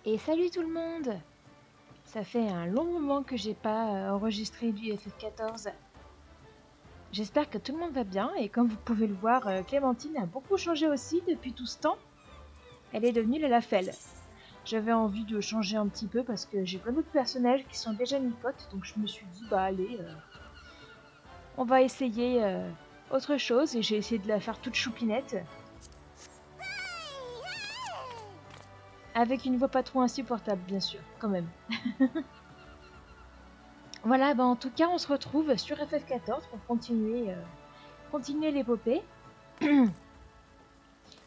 Et salut tout le monde! Ça fait un long moment que j'ai pas enregistré du FF14. J'espère que tout le monde va bien et comme vous pouvez le voir, Clémentine a beaucoup changé aussi depuis tout ce temps. Elle est devenue la Lafelle. J'avais envie de changer un petit peu parce que j'ai plein d'autres personnages qui sont déjà mi-cotes, donc je me suis dit bah allez, on va essayer autre chose et j'ai essayé de la faire toute choupinette. Avec une voix pas trop insupportable bien sûr, quand même. Voilà, en tout cas, on se retrouve sur FF14 pour continuer l'épopée. Je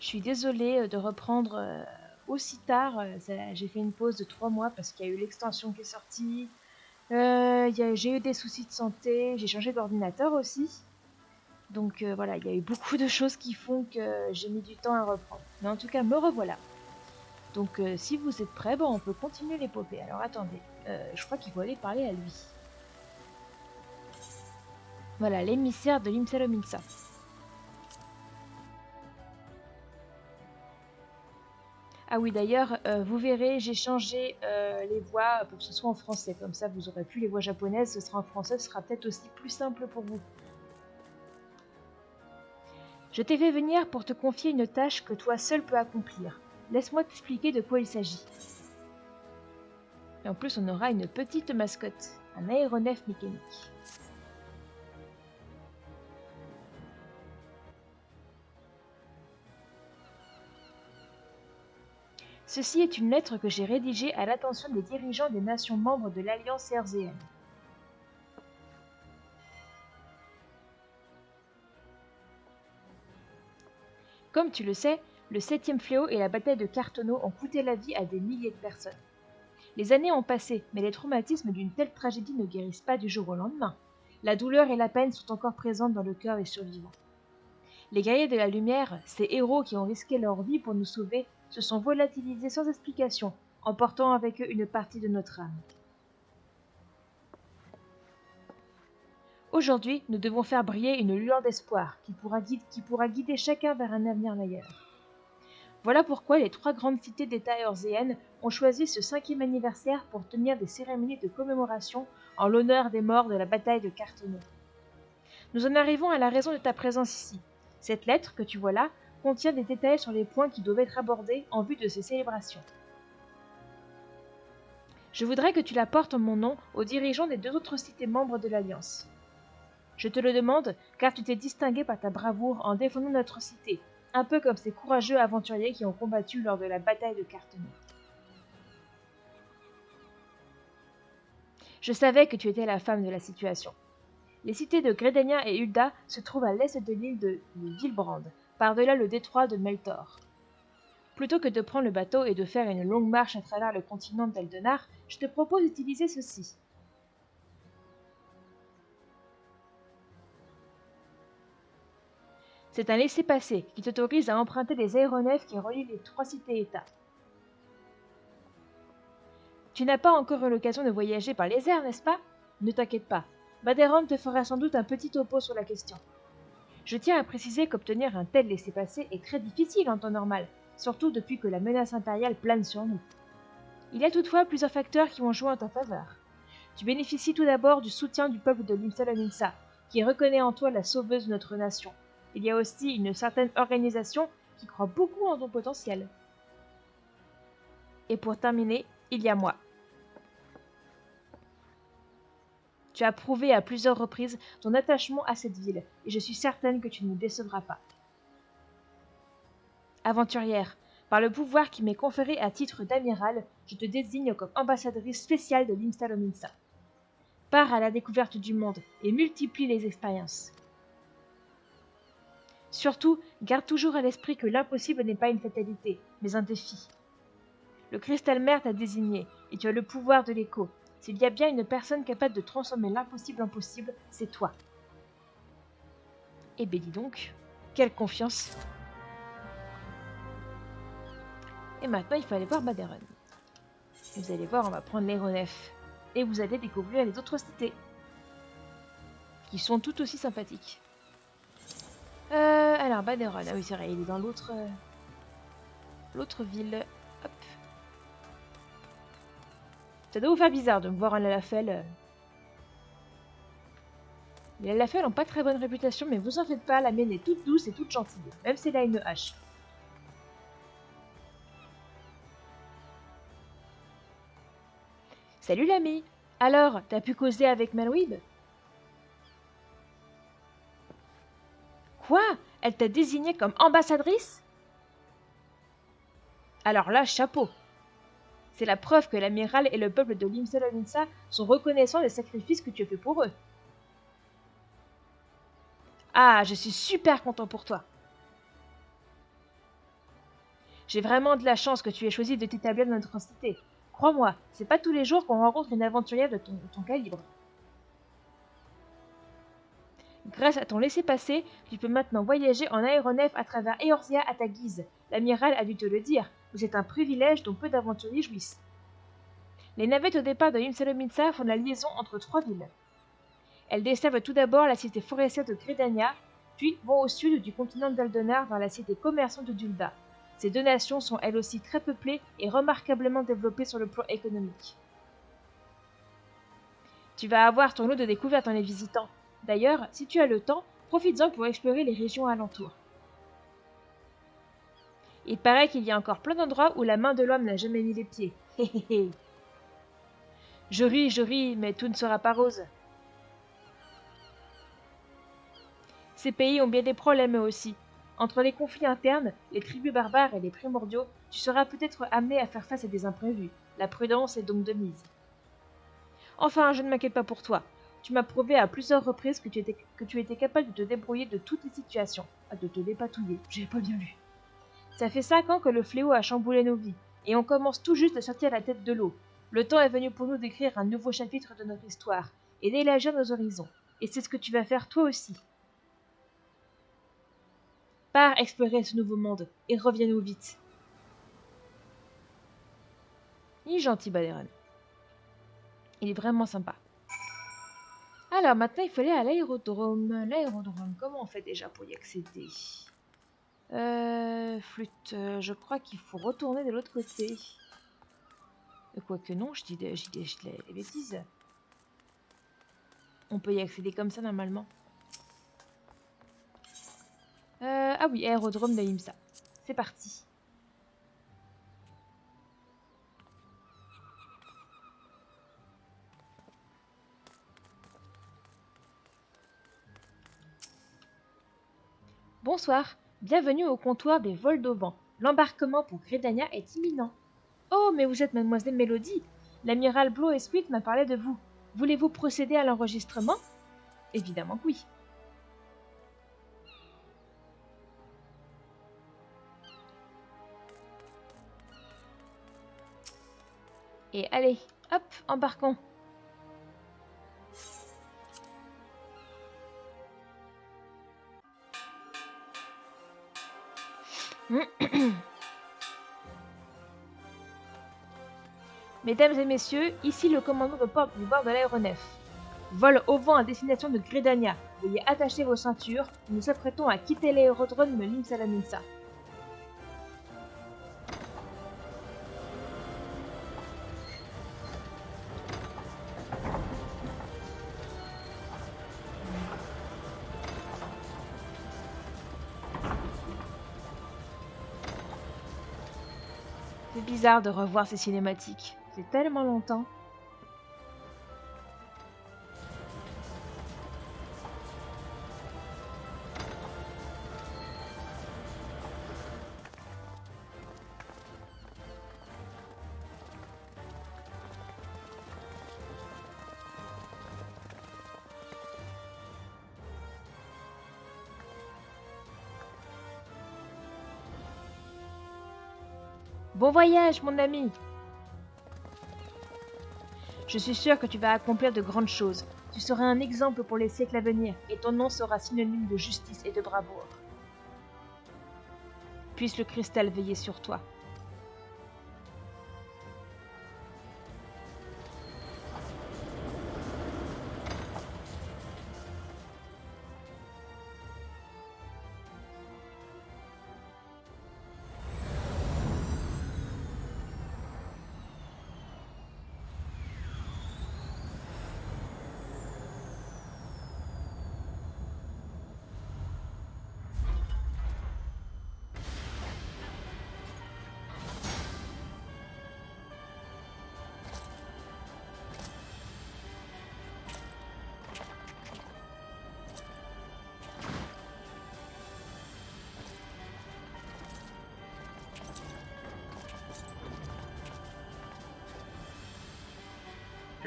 suis désolée de reprendre aussi tard. J'ai fait une pause de 3 mois parce qu'il y a eu l'extension qui est sortie. J'ai eu des soucis de santé. J'ai changé d'ordinateur aussi. Donc voilà, il y a eu beaucoup de choses qui font que j'ai mis du temps à reprendre. Mais en tout cas, me revoilà. Donc si vous êtes prêts, on peut continuer l'épopée. Alors attendez, je crois qu'il faut aller parler à lui. Voilà, l'émissaire de l'Imsalominsa. Ah oui, d'ailleurs, vous verrez, j'ai changé les voix pour que ce soit en français. Comme ça, vous aurez plus les voix japonaises, ce sera en français, ce sera peut-être aussi plus simple pour vous. Je t'ai fait venir pour te confier une tâche que toi seul peux accomplir. Laisse-moi t'expliquer de quoi il s'agit. Et en plus, on aura une petite mascotte, un aéronef mécanique. Ceci est une lettre que j'ai rédigée à l'attention des dirigeants des nations membres de l'Alliance RZN. Comme tu le sais, le 7e fléau et la bataille de Cartono ont coûté la vie à des milliers de personnes. Les années ont passé, mais les traumatismes d'une telle tragédie ne guérissent pas du jour au lendemain. La douleur et la peine sont encore présentes dans le cœur des survivants. Les guerriers de la lumière, ces héros qui ont risqué leur vie pour nous sauver, se sont volatilisés sans explication, emportant avec eux une partie de notre âme. Aujourd'hui, nous devons faire briller une lueur d'espoir qui pourra guider chacun vers un avenir meilleur. Voilà pourquoi les 3 grandes cités d'État eurzéennes ont choisi ce 5e anniversaire pour tenir des cérémonies de commémoration en l'honneur des morts de la bataille de Cartono. Nous en arrivons à la raison de ta présence ici. Cette lettre, que tu vois là, contient des détails sur les points qui doivent être abordés en vue de ces célébrations. Je voudrais que tu la portes en mon nom aux dirigeants des 2 autres cités membres de l'Alliance. Je te le demande car tu t'es distingué par ta bravoure en défendant notre cité, un peu comme ces courageux aventuriers qui ont combattu lors de la bataille de Cartono. Je savais que tu étais la femme de la situation. Les cités de Gredania et Ulda se trouvent à l'est de l'île de Villebrand, par-delà le détroit de Meltor. Plutôt que de prendre le bateau et de faire une longue marche à travers le continent d'Eldenar, je te propose d'utiliser ceci. C'est un laissez-passer qui t'autorise à emprunter les aéronefs qui relient les 3 cités-États. Tu n'as pas encore eu l'occasion de voyager par les airs, n'est-ce pas? Ne t'inquiète pas, Baderon te fera sans doute un petit topo sur la question. Je tiens à préciser qu'obtenir un tel laissez-passer est très difficile en temps normal, surtout depuis que la menace impériale plane sur nous. Il y a toutefois plusieurs facteurs qui ont joué en ta faveur. Tu bénéficies tout d'abord du soutien du peuple de l'Imsalominsa, qui reconnaît en toi la sauveuse de notre nation. Il y a aussi une certaine organisation qui croit beaucoup en ton potentiel. Et pour terminer, il y a moi. Tu as prouvé à plusieurs reprises ton attachement à cette ville, et je suis certaine que tu ne me décevras pas. Aventurière, par le pouvoir qui m'est conféré à titre d'amiral, je te désigne comme ambassadrice spéciale de l'Imsalominsa. Pars à la découverte du monde et multiplie les expériences. Surtout, garde toujours à l'esprit que l'impossible n'est pas une fatalité, mais un défi. Le cristal mère t'a désigné, et tu as le pouvoir de l'écho. S'il y a bien une personne capable de transformer l'impossible en possible, c'est toi. Eh ben dis donc, quelle confiance! Et maintenant, il faut aller voir Baderon. Vous allez voir, on va prendre l'aéronef. Et vous allez découvrir les autres cités. Qui sont tout aussi sympathiques. Alors, Baderon. Ah oui, c'est vrai, il est dans l'autre ville. Hop. Ça doit vous faire bizarre de me voir en Lalafell. Les Lalafell n'ont pas très bonne réputation, mais vous en faites pas, la mienne est toute douce et toute gentille, même si elle a une hache. Salut l'ami. Alors, t'as pu causer avec Melwib? Quoi? Elle t'a désignée comme ambassadrice? Alors là, chapeau. C'est la preuve que l'amiral et le peuple de Limsalominsa sont reconnaissants des sacrifices que tu as fait pour eux. Ah, je suis super content pour toi. J'ai vraiment de la chance que tu aies choisi de t'établir dans notre cité. Crois-moi, c'est pas tous les jours qu'on rencontre une aventurière de ton calibre. Grâce à ton laissez-passer, tu peux maintenant voyager en aéronef à travers Eorzea à ta guise. L'amiral a dû te le dire, mais c'est un privilège dont peu d'aventuriers jouissent. Les navettes au départ de Limsalominsa font la liaison entre 3 villes. Elles desservent tout d'abord la cité forestière de Gridania, puis vont au sud du continent d'Aldonar vers la cité commerçante de Dulda. Ces 2 nations sont elles aussi très peuplées et remarquablement développées sur le plan économique. Tu vas avoir ton lot de découvertes en les visitant. D'ailleurs, si tu as le temps, profites-en pour explorer les régions alentours. Il paraît qu'il y a encore plein d'endroits où la main de l'homme n'a jamais mis les pieds. Hé hé hé. Je ris, mais tout ne sera pas rose. Ces pays ont bien des problèmes eux aussi. Entre les conflits internes, les tribus barbares et les primordiaux, tu seras peut-être amené à faire face à des imprévus. La prudence est donc de mise. Enfin, je ne m'inquiète pas pour toi. Tu m'as prouvé à plusieurs reprises que tu étais capable de te débrouiller de toutes les situations. Ah, de te dépatouiller, j'ai pas bien lu. Ça fait 5 ans que le fléau a chamboulé nos vies, et on commence tout juste à sortir la tête de l'eau. Le temps est venu pour nous d'écrire un nouveau chapitre de notre histoire, et d'élargir nos horizons. Et c'est ce que tu vas faire toi aussi. Pars explorer ce nouveau monde, et reviens-nous vite. Il est gentil, Baderan. Il est vraiment sympa. Alors, maintenant, il faut aller à l'aérodrome. L'aérodrome, comment on fait déjà pour y accéder? Flûte, je crois qu'il faut retourner de l'autre côté. Quoique non, je dis des bêtises. On peut y accéder comme ça, normalement. Ah oui, aérodrome de Limsa. C'est parti. Bonsoir, bienvenue au comptoir des vols d'Auban. L'embarquement pour Gridania est imminent. Oh, mais vous êtes mademoiselle Mélodie. L'amiral Blow et Sweet m'a parlé de vous. Voulez-vous procéder à l'enregistrement? Évidemment que oui. Et allez, hop, embarquons. Mesdames et messieurs, ici le commandant de bord de l'aéronef. Vol au vent à destination de Gridania. Veuillez attacher vos ceintures. Nous nous apprêtons à quitter l'aérodrome de Limsalaminsa. C'est bizarre de revoir ces cinématiques. C'est tellement longtemps. Bon voyage, mon ami! Je suis sûre que tu vas accomplir de grandes choses. Tu seras un exemple pour les siècles à venir, et ton nom sera synonyme de justice et de bravoure. Puisse le cristal veiller sur toi.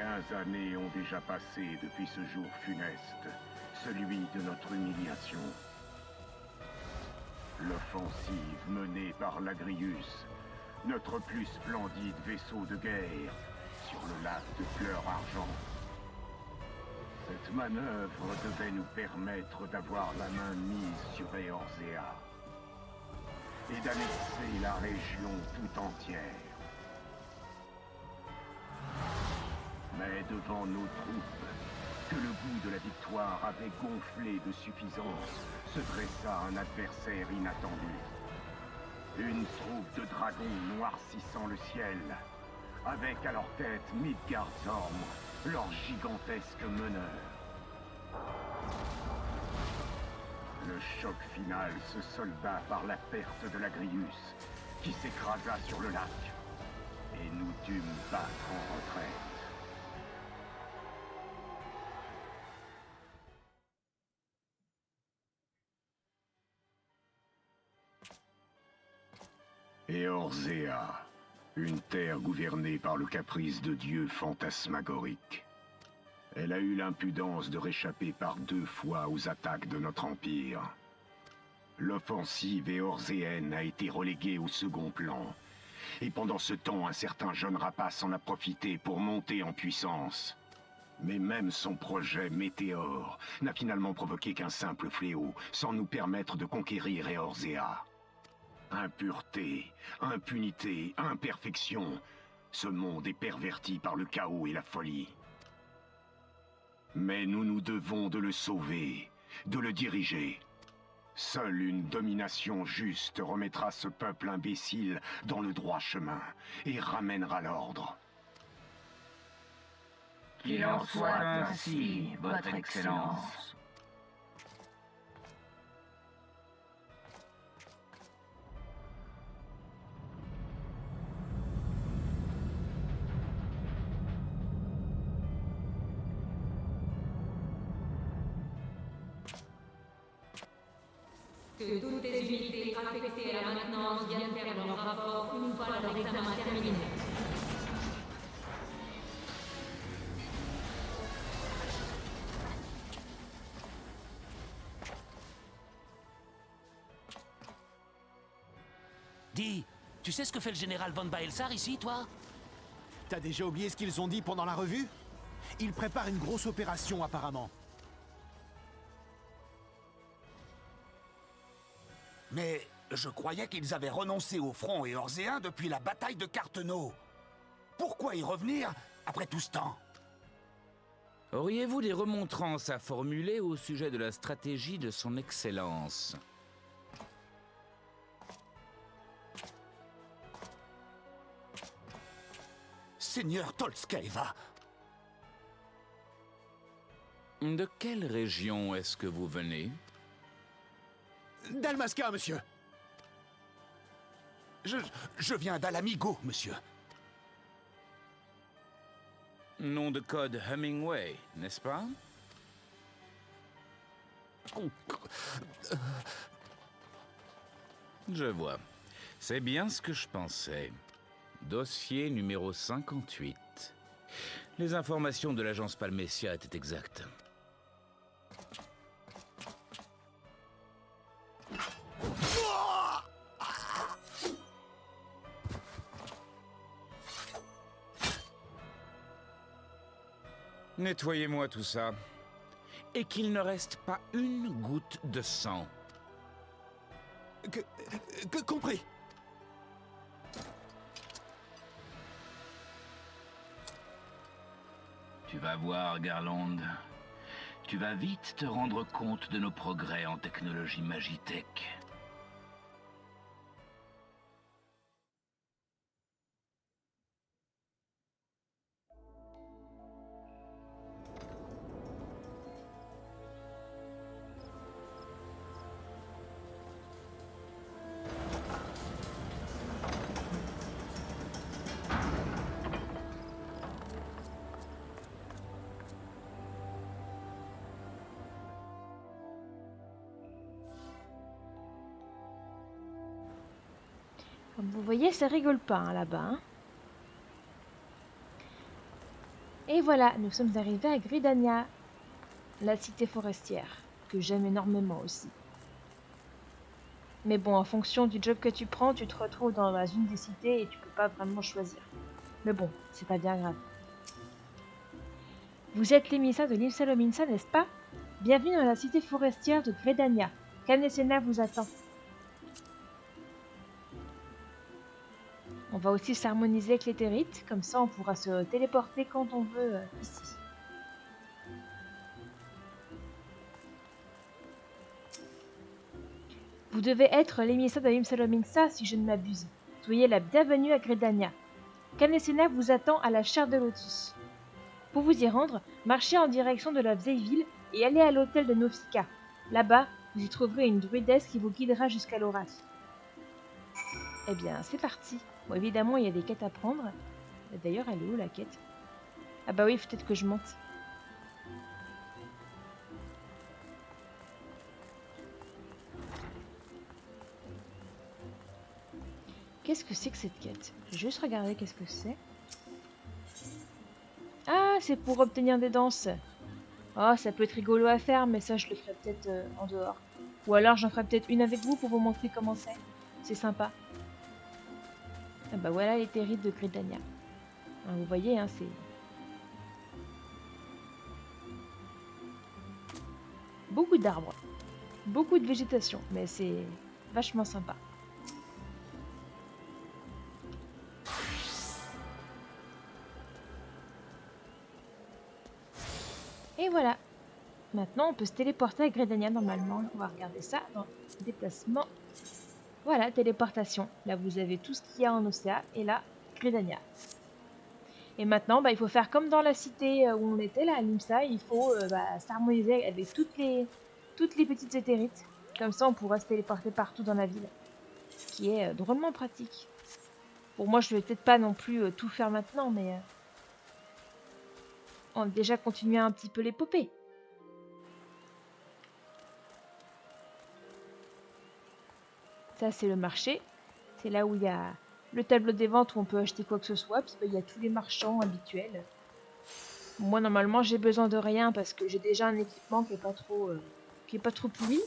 15 années ont déjà passé depuis ce jour funeste, celui de notre humiliation. L'offensive menée par l'Agrius, notre plus splendide vaisseau de guerre, sur le lac de fleurs argent. Cette manœuvre devait nous permettre d'avoir la main mise sur Eorzea et d'annexer la région tout entière. Mais devant nos troupes, que le goût de la victoire avait gonflé de suffisance, se dressa un adversaire inattendu. Une troupe de dragons noircissant le ciel, avec à leur tête Midgardsorm, leur gigantesque meneur. Le choc final se solda par la perte de l'Agrius, qui s'écrasa sur le lac, et nous dûmes battre en retraite. Eorzea, une terre gouvernée par le caprice de dieux fantasmagoriques. Elle a eu l'impudence de réchapper par 2 fois aux attaques de notre empire. L'offensive éorzéenne a été reléguée au second plan. Et pendant ce temps, un certain jeune rapace en a profité pour monter en puissance. Mais même son projet Météore n'a finalement provoqué qu'un simple fléau, sans nous permettre de conquérir Eorzea. Impureté, impunité, imperfection. Ce monde est perverti par le chaos et la folie. Mais nous nous devons de le sauver, de le diriger. Seule une domination juste remettra ce peuple imbécile dans le droit chemin et ramènera l'ordre. Qu'il en soit ainsi, Votre Excellence. Que toutes les unités affectées à la maintenance viennent faire leur rapport une fois leur examen terminé. Dis, tu sais ce que fait le général Von Baelsar ici, toi? T'as déjà oublié ce qu'ils ont dit pendant la revue? Ils préparent une grosse opération, apparemment. Mais je croyais qu'ils avaient renoncé au front éorzéen depuis la bataille de Carteneau. Pourquoi y revenir après tout ce temps? Auriez-vous des remontrances à formuler au sujet de la stratégie de son Excellence? Seigneur Tolskaeva, De quelle région est-ce que vous venez? Dalmasca, monsieur! je viens d'Alamigo, monsieur. Nom de code Hemingway, n'est-ce pas? Je vois. C'est bien ce que je pensais. Dossier numéro 58. Les informations de l'agence Palmecia étaient exactes. Nettoyez-moi tout ça. Et qu'il ne reste pas une goutte de sang. Compris! Tu vas voir, Garland. Tu vas vite te rendre compte de nos progrès en technologie Magitech. Comme vous voyez, ça rigole pas hein, là-bas. Hein. Et voilà, nous sommes arrivés à Gridania, la cité forestière, que j'aime énormément aussi. Mais bon, en fonction du job que tu prends, tu te retrouves dans une des cités et tu peux pas vraiment choisir. Mais bon, c'est pas bien grave. Vous êtes l'émissaire de l'Imsa Lominsa, n'est-ce pas? Bienvenue dans la cité forestière de Gridania. Kanesena vous attend. On va aussi s'harmoniser avec les Territes, comme ça on pourra se téléporter quand on veut ici. Vous devez être l'émissaire de l'Imsa Lominsa si je ne m'abuse. Soyez la bienvenue à Gridania. Kanesena vous attend à la chaire de Lotus. Pour vous y rendre, marchez en direction de la vieille ville et allez à l'hôtel de Nofika. Là-bas, vous y trouverez une druidesse qui vous guidera jusqu'à l'Horace. Eh bien, c'est parti. Bon, évidemment, il y a des quêtes à prendre. D'ailleurs, elle est où la quête? Ah bah oui, peut-être que je monte. Qu'est-ce que c'est que cette quête? Je vais juste regarder qu'est-ce que c'est. Ah, c'est pour obtenir des danses. Oh, ça peut être rigolo à faire, mais ça, je le ferai peut-être en dehors. Ou alors, j'en ferai peut-être une avec vous pour vous montrer comment c'est. C'est sympa. Ah bah voilà les terribles de Gridania. Hein, vous voyez, hein, c'est... Beaucoup d'arbres. Beaucoup de végétation, mais c'est vachement sympa. Et voilà. Maintenant, on peut se téléporter à Gridania normalement. On va regarder ça dans déplacement. Voilà, téléportation. Là, vous avez tout ce qu'il y a en Océa. Et là, Gridania. Et maintenant, il faut faire comme dans la cité où on était, là, à Limsa. Il faut s'harmoniser avec toutes les petites éthérites. Comme ça, on pourra se téléporter partout dans la ville. Ce qui est drôlement pratique. Pour moi, je vais peut-être pas non plus tout faire maintenant, mais... on va déjà continuer un petit peu l'épopée. Ça, c'est le marché. C'est là où il y a le tableau des ventes où on peut acheter quoi que ce soit. Puis il y a tous les marchands habituels. Moi, normalement, j'ai besoin de rien parce que j'ai déjà un équipement qui est pas trop pourri.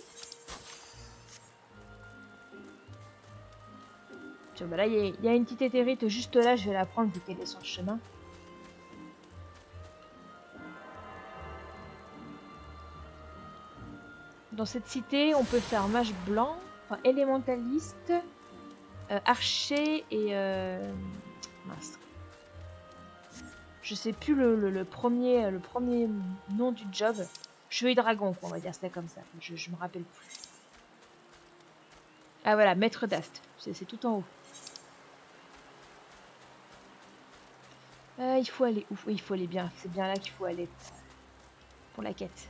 Tiens, là, il y a une petite éthérite juste là. Je vais la prendre vu qu'elle est sur le chemin. Dans cette cité, on peut faire mage blanc, enfin élémentaliste, archer et... mince. Je sais plus le premier nom du job. Chevalier dragon, quoi, on va dire ça comme ça. Je me rappelle plus. Ah voilà, maître d'Ast. C'est tout en haut. Il faut aller où? Oui, il faut aller bien. C'est bien là qu'il faut aller pour la quête.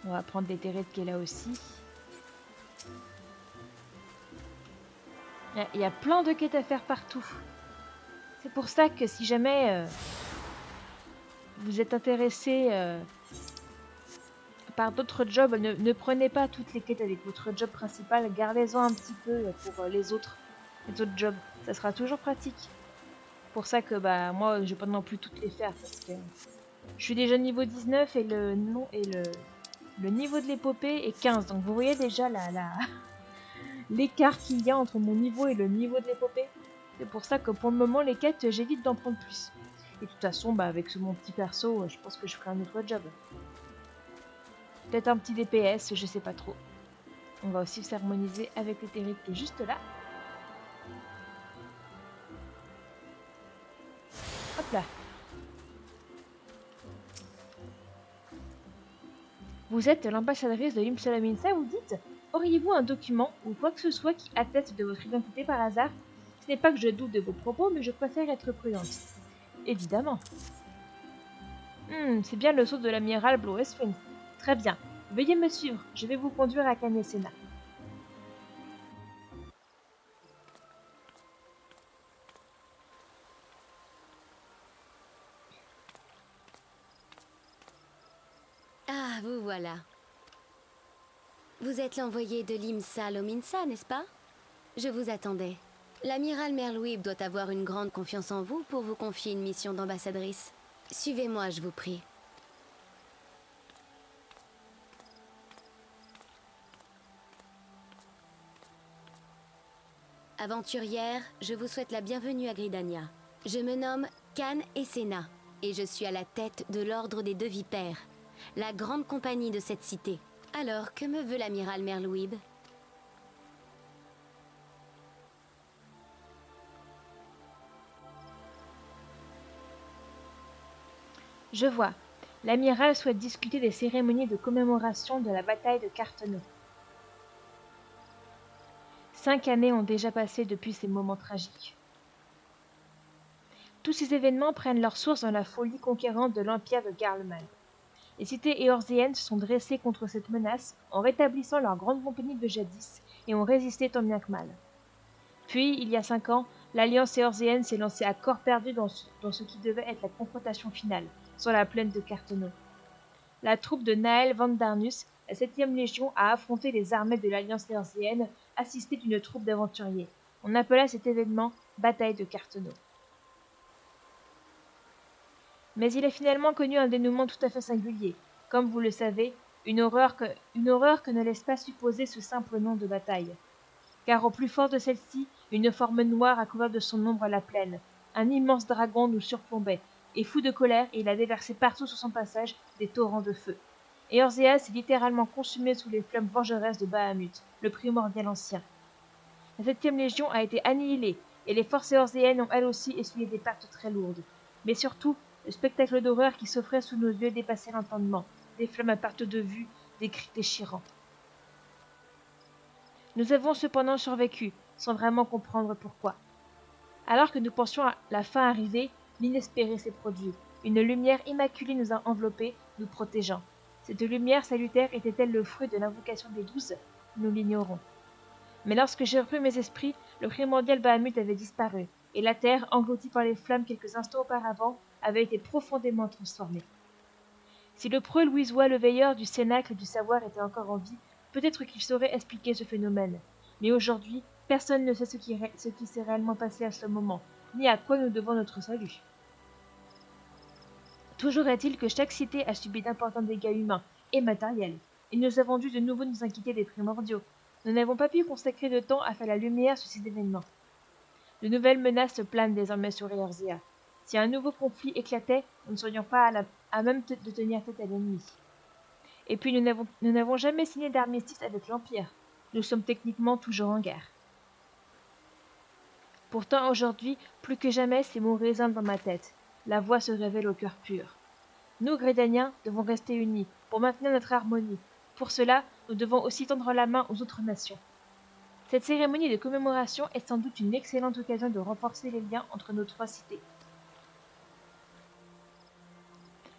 On va prendre l'éthérite qui est là aussi. Il y a plein de quêtes à faire partout. C'est pour ça que si jamais vous êtes intéressé par d'autres jobs, ne prenez pas toutes les quêtes avec votre job principal. Gardez-en un petit peu pour les autres jobs. Ça sera toujours pratique. Pour ça que moi, je vais pas non plus toutes les faire parce que je suis déjà niveau 19 et le niveau de l'épopée est 15. Donc vous voyez déjà l'écart qu'il y a entre mon niveau et le niveau de l'épopée. C'est pour ça que pour le moment, les quêtes, j'évite d'en prendre plus. Et de toute façon, avec mon petit perso, je pense que je ferai un autre job. Peut-être un petit DPS, je sais pas trop. On va aussi s'harmoniser avec l'éthérite qui est juste là. Hop là. Vous êtes l'ambassadrice de l'Imsa Lominsa, vous dites? Auriez-vous un document ou quoi que ce soit qui atteste de votre identité par hasard? Ce n'est pas que je doute de vos propos, mais je préfère être prudente. Évidemment. C'est bien le sceau de l'amiral Blowesfin. Très bien. Veuillez me suivre, je vais vous conduire à Kanesena. Ah, vous voilà. Vous êtes l'envoyé de l'Imsa Lominsa, n'est-ce pas? Je vous attendais. L'amiral Merlouib doit avoir une grande confiance en vous pour vous confier une mission d'ambassadrice. Suivez-moi, je vous prie. Aventurière, je vous souhaite la bienvenue à Gridania. Je me nomme Khan Essena et je suis à la tête de l'Ordre des Deux Vipères, la grande compagnie de cette cité. Alors, que me veut l'amiral Merlouib? Je vois. L'amiral souhaite discuter des cérémonies de commémoration de la bataille de Carteneau. 5 années ont déjà passé depuis ces moments tragiques. Tous ces événements prennent leur source dans la folie conquérante de l'empire de Garlemald. Les cités éorziennes se sont dressées contre cette menace en rétablissant leur grande compagnie de jadis et ont résisté tant bien que mal. Puis, il y a 5 ans, l'Alliance éorzienne s'est lancée à corps perdu dans ce qui devait être la confrontation finale, sur la plaine de Carteneau. La troupe de Nael Vandarnus, la 7e Légion, a affronté les armées de l'Alliance éorzienne, assistée d'une troupe d'aventuriers. On appela cet événement Bataille de Carteneau. Mais il a finalement connu un dénouement tout à fait singulier. Comme vous le savez, une horreur que ne laisse pas supposer ce simple nom de bataille. Car au plus fort de celle-ci, une forme noire a couvert de son ombre la plaine. Un immense dragon nous surplombait, et fou de colère, il a déversé partout sur son passage des torrents de feu. Eorzea s'est littéralement consumée sous les flammes vengeresses de Bahamut, le primordial ancien. La 7e Légion a été annihilée, et les forces éorzéennes ont elles aussi essuyé des pertes très lourdes. Mais surtout, le spectacle d'horreur qui s'offrait sous nos yeux dépassait l'entendement, des flammes à perte de vue, des cris déchirants. Nous avons cependant survécu, sans vraiment comprendre pourquoi. Alors que nous pensions à la fin arriver, l'inespéré s'est produit. Une lumière immaculée nous a enveloppés, nous protégeant. Cette lumière salutaire était-elle le fruit de l'invocation des 12 ? Nous l'ignorons. Mais lorsque j'ai repris mes esprits, le primordial Bahamut avait disparu, et la terre, engloutie par les flammes quelques instants auparavant, avait été profondément transformée. Si le preux Louisois, le veilleur du Cénacle du savoir, était encore en vie, peut-être qu'il saurait expliquer ce phénomène. Mais aujourd'hui, personne ne sait ce qui s'est réellement passé à ce moment, ni à quoi nous devons notre salut. Toujours est-il que chaque cité a subi d'importants dégâts humains et matériels, et nous avons dû de nouveau nous inquiéter des primordiaux. Nous n'avons pas pu consacrer de temps à faire la lumière sur ces événements. De nouvelles menaces planent désormais sur Eorzea. Si un nouveau conflit éclatait, nous ne serions pas à même de tenir tête à l'ennemi. Et puis nous n'avons jamais signé d'armistice avec l'Empire. Nous sommes techniquement toujours en guerre. Pourtant aujourd'hui, plus que jamais, ces mots résonnent dans ma tête. La voix se révèle au cœur pur. Nous, Grédaniens, devons rester unis, pour maintenir notre harmonie. Pour cela, nous devons aussi tendre la main aux autres nations. Cette cérémonie de commémoration est sans doute une excellente occasion de renforcer les liens entre nos 3 cités.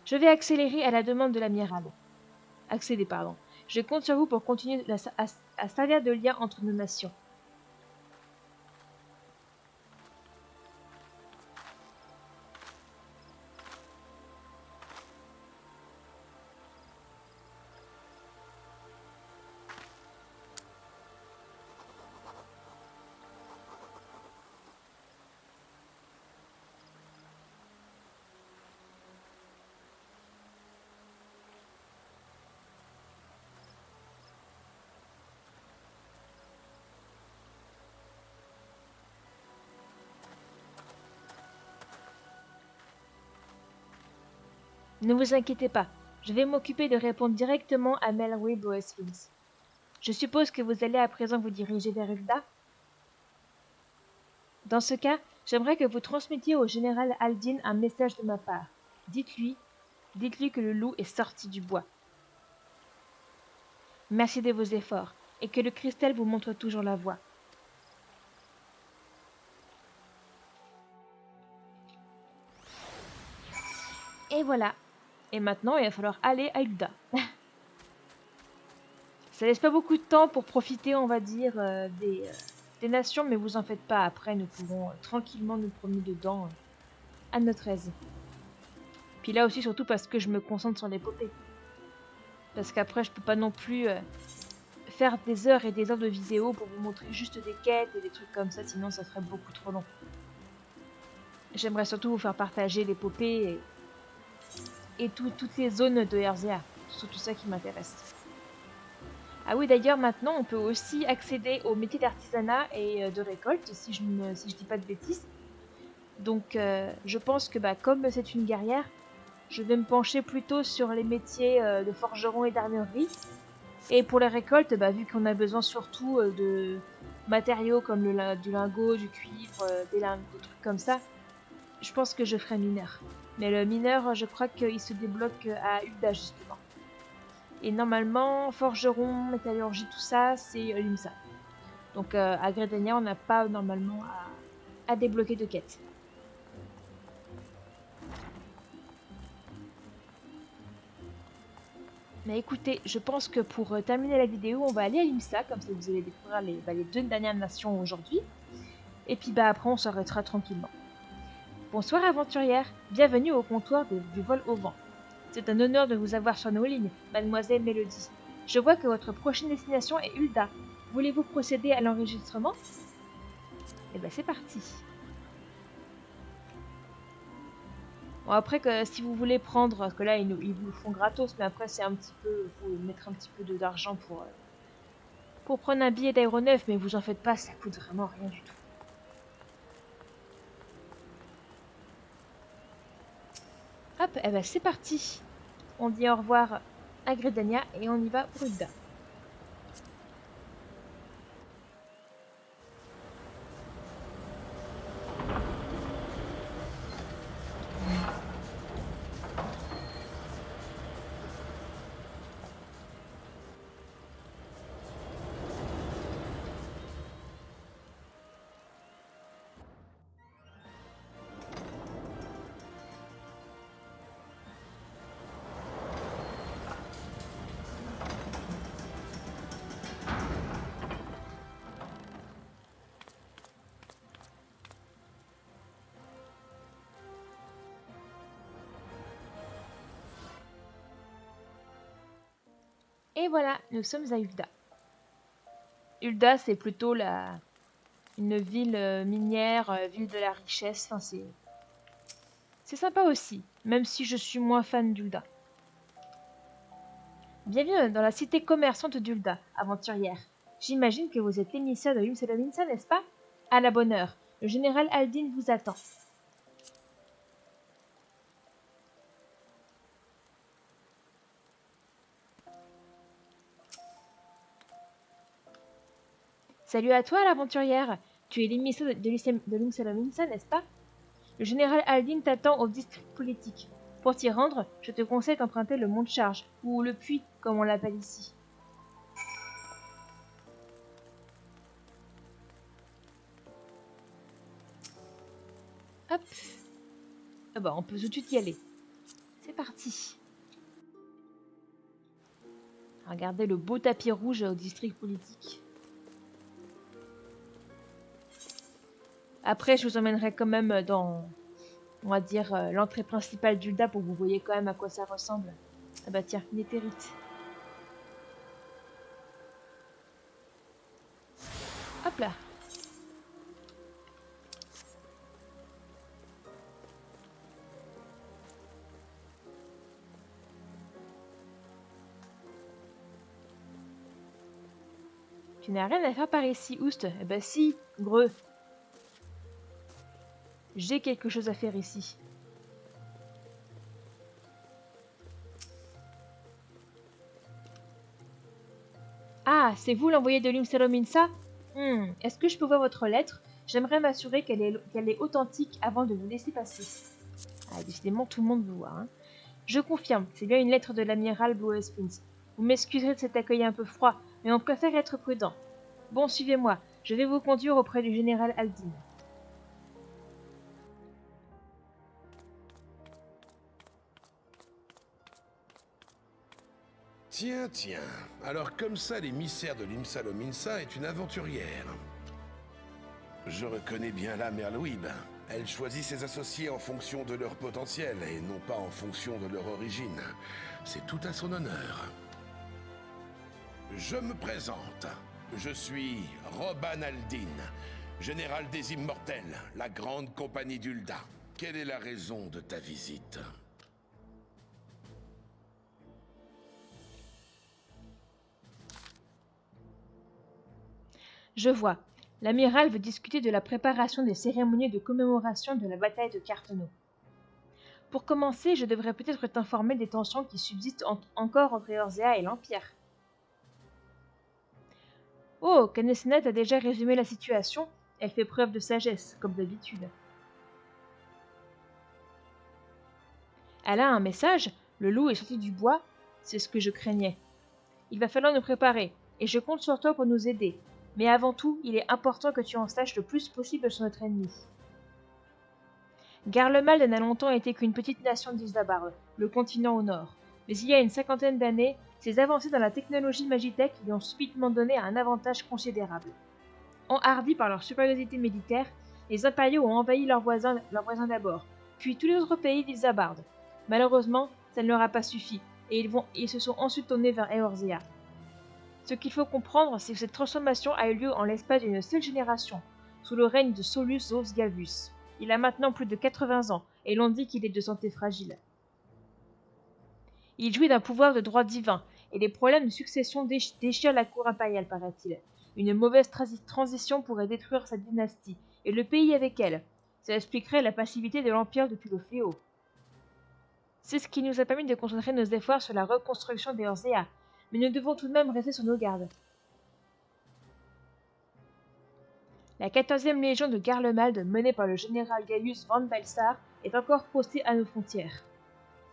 Je vais accéder à la demande de l'amiral. Je compte sur vous pour continuer à servir de lien entre nos nations. Ne vous inquiétez pas, je vais m'occuper de répondre directement à Merlouib Boeswings. Je suppose que vous allez à présent vous diriger vers Ul'dah. Dans ce cas, j'aimerais que vous transmettiez au général Aldin un message de ma part. Dites-lui que le loup est sorti du bois. Merci de vos efforts, et que le cristal vous montre toujours la voie. Et voilà. Et maintenant, il va falloir aller à Ul'dah. Ça laisse pas beaucoup de temps pour profiter, on va dire, des nations, mais vous en faites pas. Après, nous pourrons tranquillement nous promener dedans à notre aise. Puis là aussi, surtout parce que je me concentre sur l'épopée. Parce qu'après, je peux pas non plus faire des heures et des heures de vidéos pour vous montrer juste des quêtes et des trucs comme ça, sinon ça ferait beaucoup trop long. J'aimerais surtout vous faire partager l'épopée et toutes les zones de RZA. C'est surtout ça qui m'intéresse. Ah oui, d'ailleurs, maintenant, on peut aussi accéder au métier d'artisanat et de récolte, si je dis pas de bêtises. Donc, je pense que comme c'est une guerrière, je vais me pencher plutôt sur les métiers de forgeron et d'armurerie. Et pour les récoltes, vu qu'on a besoin surtout de matériaux comme du lingot, du cuivre, des trucs comme ça, je pense que je ferai mineur. Mais le mineur, je crois qu'il se débloque à Ul'dah, justement. Et normalement, forgeron, métallurgie, tout ça, c'est l'IMSA. Donc à Gridania, on n'a pas normalement à débloquer de quête. Mais écoutez, je pense que pour terminer la vidéo, on va aller à l'IMSA, comme ça vous allez découvrir les 2 dernières nations aujourd'hui. Et puis après, on s'arrêtera tranquillement. Bonsoir aventurière, bienvenue au comptoir du vol au vent. C'est un honneur de vous avoir sur nos lignes, mademoiselle Mélodie. Je vois que votre prochaine destination est Ul'dah. Voulez-vous procéder à l'enregistrement? Eh ben c'est parti. Bon après que si vous voulez prendre, que là ils vous le font gratos, mais après c'est un petit peu, faut mettre un petit peu d'argent pour prendre un billet d'aéronef, mais vous en faites pas, ça coûte vraiment rien du tout. Hop, eh ben c'est parti. On dit au revoir à Gridania et on y va pour Ul'dah. Et voilà, nous sommes à Ul'dah. Ul'dah, c'est plutôt une ville minière, ville de la richesse. Enfin, c'est sympa aussi, même si je suis moins fan d'Ul'dah. Bienvenue dans la cité commerçante d'Ul'dah, aventurière. J'imagine que vous êtes l'émissaire de l'Imsalaminsa, n'est-ce pas? À la bonne heure, le général Aldin vous attend. Salut à toi, l'aventurière. Tu es l'émissaire de l'Imsalaminsa, n'est-ce pas? Le général Aldin t'attend au district politique. Pour t'y rendre, je te conseille d'emprunter le mont de charge, ou le puits, comme on l'appelle ici. Hop. Ah bah, on peut tout de suite y aller. C'est parti. Regardez le beau tapis rouge au district politique. Après, je vous emmènerai quand même dans, on va dire, l'entrée principale d'Ul'dah pour que vous voyez quand même à quoi ça ressemble. Ah bah tiens, Néthérite. Hop là. Tu n'as rien à faire par ici, Oust. Eh ben si, Greux. J'ai quelque chose à faire ici. Ah, c'est vous l'envoyé de l'Imsalaminsa? Est-ce que je peux voir votre lettre? J'aimerais m'assurer qu'elle est authentique avant de vous laisser passer. Ah, décidément, tout le monde veut voir. Hein. Je confirme, c'est bien une lettre de l'amiral Blue-Spins. Vous m'excuserez de cet accueil un peu froid, mais on préfère être prudent. Bon, suivez-moi. Je vais vous conduire auprès du général Aldin. Tiens, tiens. Alors comme ça, l'émissaire de l'Imsalaminsa est une aventurière. Je reconnais bien la Merlouib. Elle choisit ses associés en fonction de leur potentiel et non pas en fonction de leur origine. C'est tout à son honneur. Je me présente. Je suis Roban Aldin, général des Immortels, la grande compagnie d'Ulda. Quelle est la raison de ta visite? Je vois. L'amiral veut discuter de la préparation des cérémonies de commémoration de la bataille de Carteneau. Pour commencer, je devrais peut-être t'informer des tensions qui subsistent encore entre Eorzea et l'Empire. Oh, Canessenat a déjà résumé la situation. Elle fait preuve de sagesse, comme d'habitude. Elle a un message. Le loup est sorti du bois. C'est ce que je craignais. Il va falloir nous préparer, et je compte sur toi pour nous aider. Mais avant tout, il est important que tu en saches le plus possible sur notre ennemi. Garlemald n'a longtemps été qu'une petite nation d'Isambard, le continent au nord. Mais il y a une 50aine d'années, ses avancées dans la technologie Magitech lui ont subitement donné un avantage considérable. Enhardis par leur supériorité militaire, les impériaux ont envahi leurs voisins d'abord, puis tous les autres pays d'Isambard. Malheureusement, ça ne leur a pas suffi, et ils se sont ensuite tournés vers Eorzea. Ce qu'il faut comprendre, c'est que cette transformation a eu lieu en l'espace d'une seule génération, sous le règne de Solus Zos Galvus. Il a maintenant plus de 80 ans, et l'on dit qu'il est de santé fragile. Il jouit d'un pouvoir de droit divin, et les problèmes de succession déchirent la cour impériale, paraît-il. Une mauvaise transition pourrait détruire sa dynastie, et le pays avec elle. Ça expliquerait la passivité de l'Empire depuis le fléau. C'est ce qui nous a permis de concentrer nos efforts sur la reconstruction d'Eorzea, mais nous devons tout de même rester sur nos gardes. La 14e légion de Garlemald, menée par le général Gaius Van Balsar, est encore postée à nos frontières.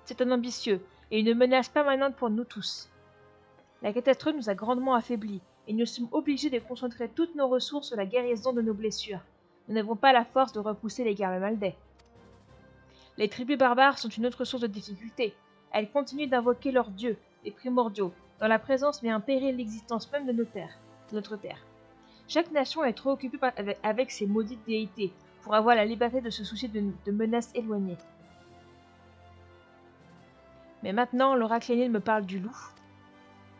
C'est un ambitieux, et une menace permanente pour nous tous. La catastrophe nous a grandement affaiblis, et nous sommes obligés de concentrer toutes nos ressources sur la guérison de nos blessures. Nous n'avons pas la force de repousser les Garlemaldais. Les tribus barbares sont une autre source de difficulté. Elles continuent d'invoquer leurs dieux, les primordiaux, dont la présence met en péril l'existence même de notre terre. Chaque nation est trop occupée avec ses maudites déités pour avoir la liberté de se soucier de menaces éloignées. Mais maintenant, l'oracle Lénine me parle du loup.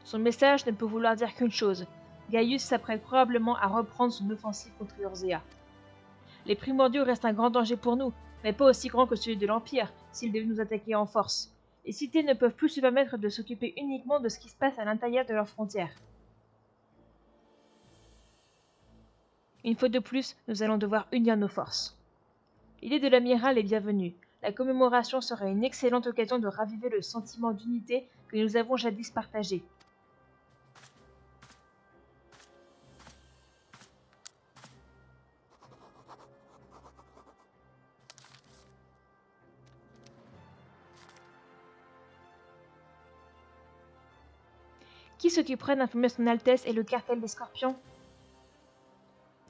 Son message ne peut vouloir dire qu'une chose. Gaius s'apprête probablement à reprendre son offensive contre Eorzea. Les primordiaux restent un grand danger pour nous, mais pas aussi grand que celui de l'Empire, s'ils devaient nous attaquer en force. Les cités ne peuvent plus se permettre de s'occuper uniquement de ce qui se passe à l'intérieur de leurs frontières. Une fois de plus, nous allons devoir unir nos forces. L'idée de l'amiral est bienvenue. La commémoration sera une excellente occasion de raviver le sentiment d'unité que nous avons jadis partagé. Qui s'occupera d'informer son Altesse et le cartel des Scorpions?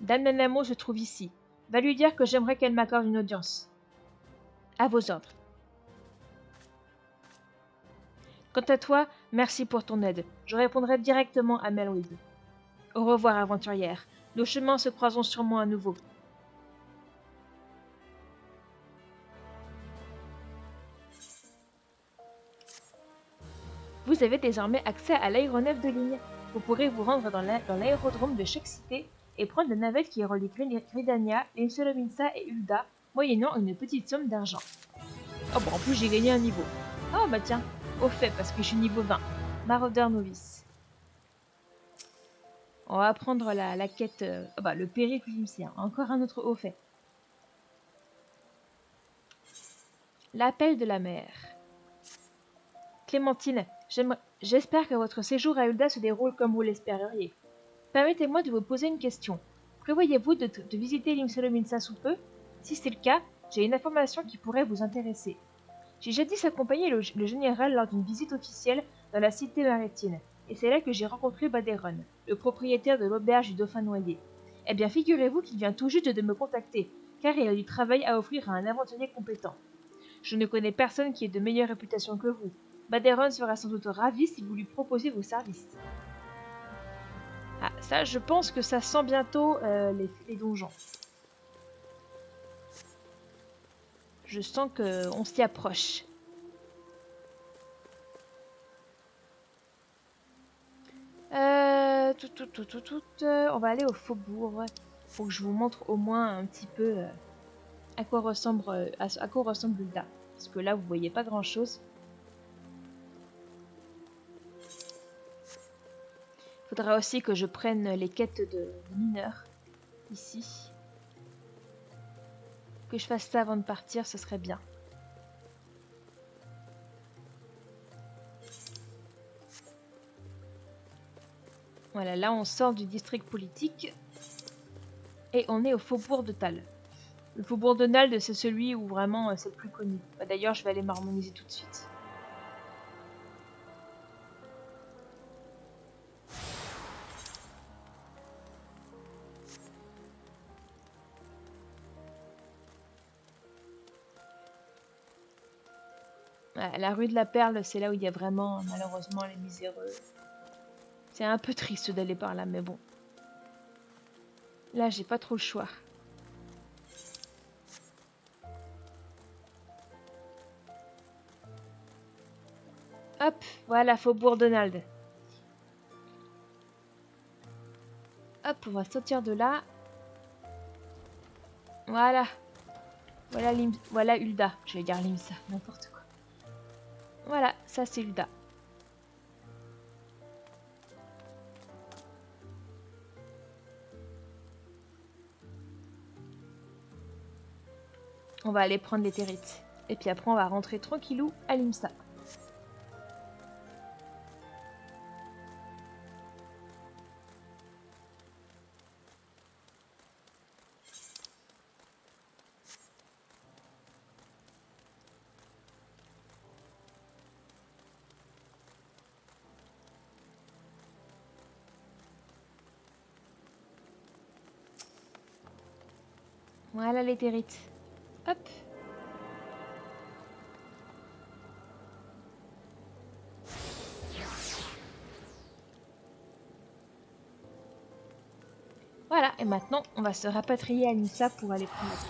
Dame Nanamo se trouve ici. Va lui dire que j'aimerais qu'elle m'accorde une audience. À vos ordres. Quant à toi, merci pour ton aide. Je répondrai directement à Melwyd. Au revoir, aventurière. Nos chemins se croiseront sûrement à nouveau. Vous avez désormais accès à l'aéronef de ligne. Vous pourrez vous rendre dans l'aérodrome de chaque cité et prendre la navette qui relie Gridania, Limsolominsa et Ulda, moyennant une petite somme d'argent. Oh bah en plus j'ai gagné un niveau. Oh bah tiens, au fait parce que je suis niveau 20. Maraudeur novice. On va prendre la quête, le périple limsien. Encore un autre au fait. L'appel de la mer. Clémentine, j'espère que votre séjour à Ulda se déroule comme vous l'espériez. Permettez-moi de vous poser une question. Prévoyez-vous de visiter Limsolominsa sous peu? Si c'est le cas, j'ai une information qui pourrait vous intéresser. J'ai jadis accompagné le général lors d'une visite officielle dans la cité maritime, et c'est là que j'ai rencontré Baderon, le propriétaire de l'auberge du Dauphin Noyé. Eh bien, figurez-vous qu'il vient tout juste de me contacter, car il a du travail à offrir à un aventurier compétent. Je ne connais personne qui ait de meilleure réputation que vous. Baderon sera sans doute ravi si vous lui proposez vos services. Ah, ça, je pense que ça sent bientôt les donjons. Je sens qu'on s'y approche. On va aller au faubourg pour que je vous montre au moins un petit peu à quoi ressemble Hulda. Parce que là, vous voyez pas grand-chose. Faudra aussi que je prenne les quêtes de mineurs ici. Que je fasse ça avant de partir, ce serait bien. Voilà, là on sort du district politique et on est au faubourg de Tal. Le faubourg de Nald, c'est celui où vraiment c'est le plus connu. Bah, d'ailleurs, je vais aller m'harmoniser tout de suite. Ouais, la rue de la Perle, c'est là où il y a vraiment, malheureusement, les miséreux. C'est un peu triste d'aller par là, mais bon. Là, j'ai pas trop le choix. Hop, voilà, Faubourg Donald. Hop, on va sortir de là. Voilà. Voilà Hulda. Je vais dire Limsa, n'importe quoi. Voilà, ça c'est Hulda. On va aller prendre les territes. Et puis après, on va rentrer tranquillou à Limsa. Voilà les territes. Hop. Voilà, et maintenant, on va se rapatrier à Nissa pour aller prendre la quête.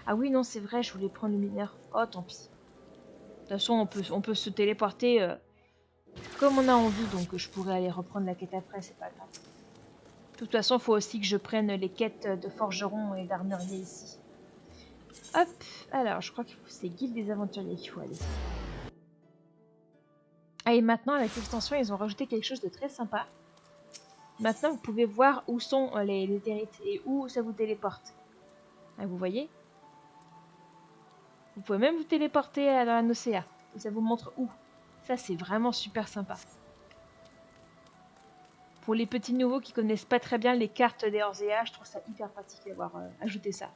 Ah oui, non, c'est vrai, je voulais prendre le mineur. Oh, tant pis. De toute façon, on peut se téléporter comme on a envie, donc je pourrais aller reprendre la quête après, c'est pas grave. De toute façon, il faut aussi que je prenne les quêtes de forgeron et d'armurier ici. Hop, alors, je crois que c'est Guilde des Aventuriers qu'il faut aller. Ah, et maintenant, avec l'extension, ils ont rajouté quelque chose de très sympa. Maintenant, vous pouvez voir où sont les territes et où ça vous téléporte. Ah, vous voyez? Vous pouvez même vous téléporter dans un océan. Et ça vous montre où. Ça, c'est vraiment super sympa. Pour les petits nouveaux qui connaissent pas très bien les cartes des Orzea, je trouve ça hyper pratique d'avoir ajouté ça.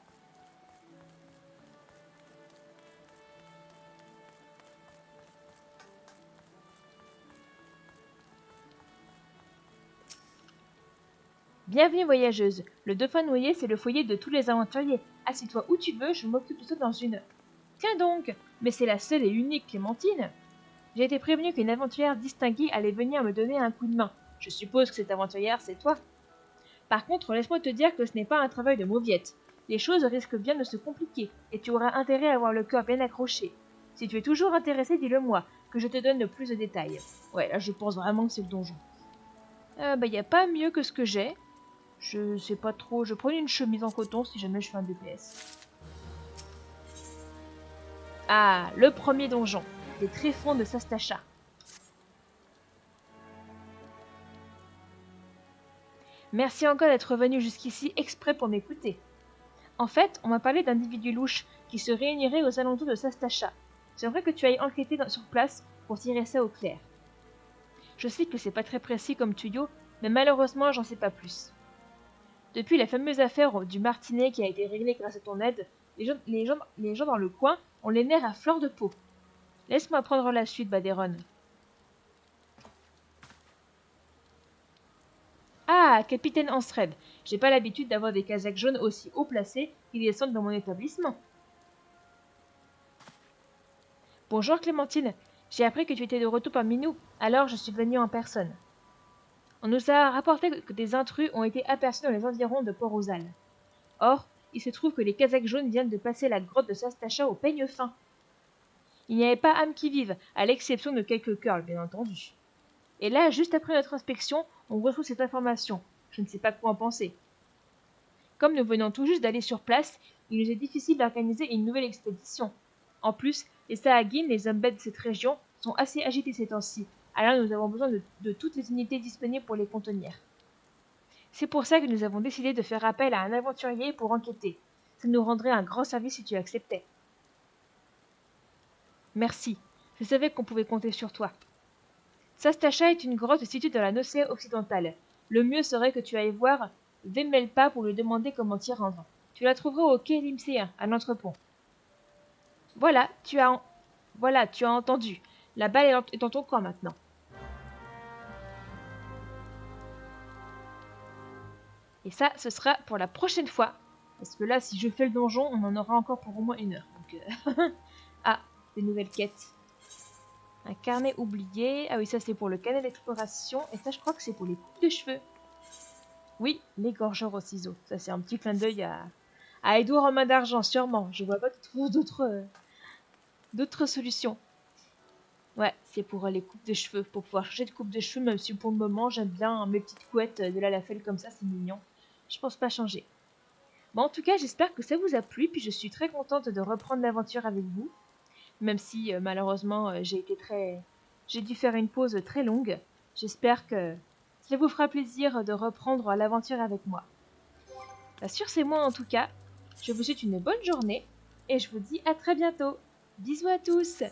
Bienvenue voyageuse. Le dauphin noyé, c'est le foyer de tous les aventuriers. Assieds-toi où tu veux, je m'occupe de toi dans une... Tiens donc, mais c'est la seule et unique Clémentine. J'ai été prévenue qu'une aventurière distinguée allait venir me donner un coup de main. Je suppose que cette aventurière, c'est toi. Par contre, laisse-moi te dire que ce n'est pas un travail de mauviette. Les choses risquent bien de se compliquer, et tu auras intérêt à avoir le cœur bien accroché. Si tu es toujours intéressé, dis-le-moi, que je te donne plus de détails. Ouais, là je pense vraiment que c'est le donjon. Y a pas mieux que ce que j'ai. Je sais pas trop, je prends une chemise en coton si jamais je fais un DPS. Ah, le premier donjon, les tréfonds de Sastacha. Merci encore d'être venu jusqu'ici exprès pour m'écouter. En fait, on m'a parlé d'individus louches qui se réuniraient aux alentours de Sastacha. J'aimerais que tu ailles enquêter sur place pour tirer ça au clair. Je sais que c'est pas très précis comme tuyau, mais malheureusement j'en sais pas plus. Depuis la fameuse affaire du martinet qui a été réglée grâce à ton aide, les gens dans le coin ont les nerfs à fleur de peau. Laisse-moi prendre la suite, Baderon. Ah, capitaine Ansred, j'ai pas l'habitude d'avoir des casaques jaunes aussi haut placés qui descendent dans mon établissement. Bonjour Clémentine, j'ai appris que tu étais de retour parmi nous, alors je suis venue en personne. On nous a rapporté que des intrus ont été aperçus dans les environs de Port-aux-Alles. Or, il se trouve que les casaques jaunes viennent de passer la grotte de Sastacha au peigne fin. Il n'y avait pas âme qui vive, à l'exception de quelques curls, bien entendu. Et là, juste après notre inspection, on retrouve cette information. Je ne sais pas quoi en penser. Comme nous venons tout juste d'aller sur place, il nous est difficile d'organiser une nouvelle expédition. En plus, les Sahuagin, les hommes bêtes de cette région, sont assez agités ces temps-ci, alors nous avons besoin de toutes les unités disponibles pour les contenir. C'est pour ça que nous avons décidé de faire appel à un aventurier pour enquêter. Ça nous rendrait un grand service si tu acceptais. Merci. Je savais qu'on pouvait compter sur toi. Sastasha est une grotte située dans la Nocée occidentale. Le mieux serait que tu ailles voir Vemelpa pour lui demander comment t'y rendre. Tu la trouveras au quai Limséen, à l'entrepont. Voilà, tu as entendu. La balle est dans ton camp maintenant. Et ça, ce sera pour la prochaine fois. Parce que là, si je fais le donjon, on en aura encore pour au moins 1 heure. Donc, ah, des nouvelles quêtes. Un carnet oublié. Ah oui, ça c'est pour le canal d'exploration. Et ça, je crois que c'est pour les coupes de cheveux. Oui, l'égorgeur au ciseau. Ça, c'est un petit clin d'œil à Edouard en main d'argent, sûrement. Je vois pas d'autres solutions. Ouais, c'est pour les coupes de cheveux. Pour pouvoir changer de coupe de cheveux, même si pour le moment, j'aime bien mes petites couettes de la Lafelle comme ça, c'est mignon. Je pense pas changer. Bon, en tout cas, j'espère que ça vous a plu. Puis je suis très contente de reprendre l'aventure avec vous. Même si, malheureusement, j'ai dû faire une pause très longue. J'espère que ça vous fera plaisir de reprendre l'aventure avec moi. Sur ces mots, en tout cas, je vous souhaite une bonne journée. Et je vous dis à très bientôt. Bisous à tous!